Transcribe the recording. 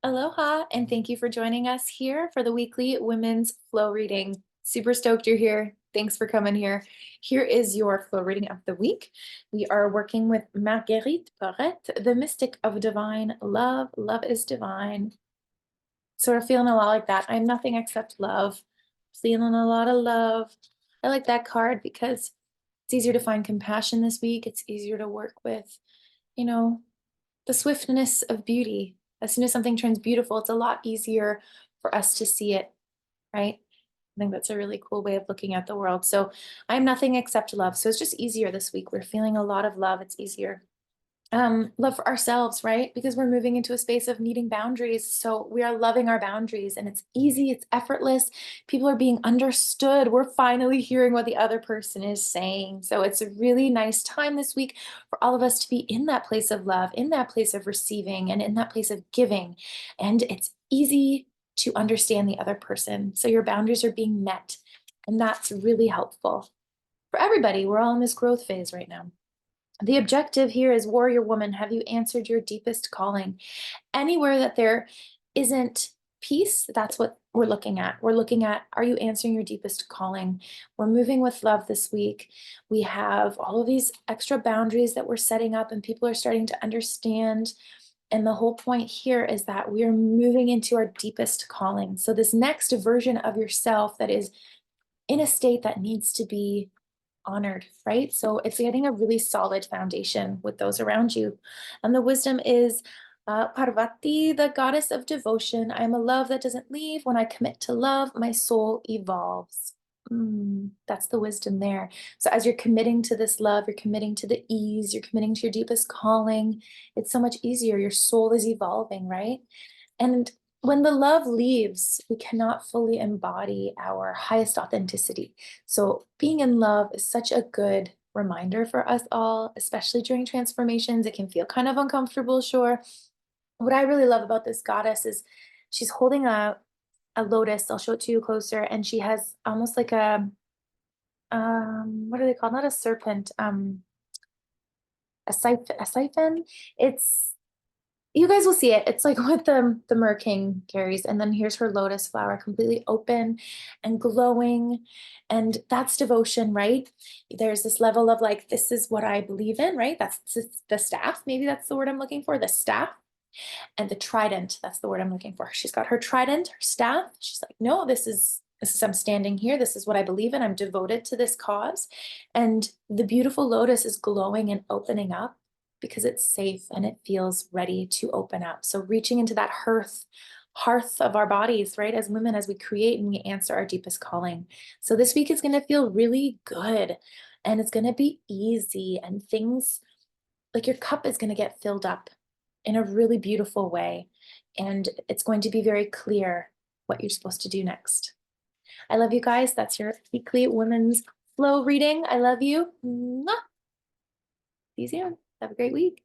Aloha, and thank you for joining us here for the weekly Women's Flow Reading. Super stoked you're here. Thanks for coming here. Here is your flow reading of the week. We are working with Marguerite Porete, the mystic of divine love. Love is divine. So we're feeling a lot like that. I'm nothing except love. Feeling a lot of love. I like that card because it's easier to find compassion this week. It's easier to work with, you know, the swiftness of beauty. As soon as something turns beautiful, it's a lot easier for us to see it, right? I think that's a really cool way of looking at the world. So I'm nothing except love. So it's just easier this week. We're feeling a lot of love. It's easier. Love for ourselves, right? Because we're moving into a space of needing boundaries. So we are loving our boundaries and it's easy, it's effortless. People are being understood. We're finally hearing what the other person is saying. So it's a really nice time this week for all of us to be in that place of love, in that place of receiving, and in that place of giving. And it's easy to understand the other person. So your boundaries are being met. And that's really helpful for everybody. We're all in this growth phase right now. The objective here is warrior woman. Have you answered your deepest calling? Anywhere that there isn't peace, that's what we're looking at. We're looking at, are you answering your deepest calling? We're moving with love this week. We have all of these extra boundaries that we're setting up, and people are starting to understand. And the whole point here is that we are moving into our deepest calling. So, this next version of yourself that is in a state that needs to be honored, right? So it's getting a really solid foundation with those around you. And the wisdom is Parvati, the goddess of devotion. I am a love that doesn't leave. When I commit to love, my soul evolves. That's the wisdom there. So as you're committing to this love, you're committing to the ease, you're committing to your deepest calling. It's so much easier. Your soul is evolving, right? And when the love leaves, we cannot fully embody our highest authenticity. So, being in love is such a good reminder for us all, especially during transformations. It can feel kind of uncomfortable, sure. What I really love about this goddess is she's holding a lotus. I'll show it to you closer, and she has almost like what are they called? Not a serpent, a siphon. It's You guys will see it. It's like what the Mer King carries. And then here's her lotus flower, completely open and glowing. And that's devotion, right? There's this level of like, this is what I believe in, right? That's the staff. Maybe that's the word I'm looking for, the staff. And the trident, that's the word I'm looking for. She's got her trident, her staff. She's like, no, this is I'm standing here. This is what I believe in. I'm devoted to this cause. And the beautiful lotus is glowing and opening up because it's safe and it feels ready to open up. So reaching into that hearth of our bodies, right? As women, as we create and we answer our deepest calling. So this week is going to feel really good and it's going to be easy and things like your cup is going to get filled up in a really beautiful way. And it's going to be very clear what you're supposed to do next. I love you guys. That's your weekly women's flow reading. I love you. Mwah. See you soon. Have a great week.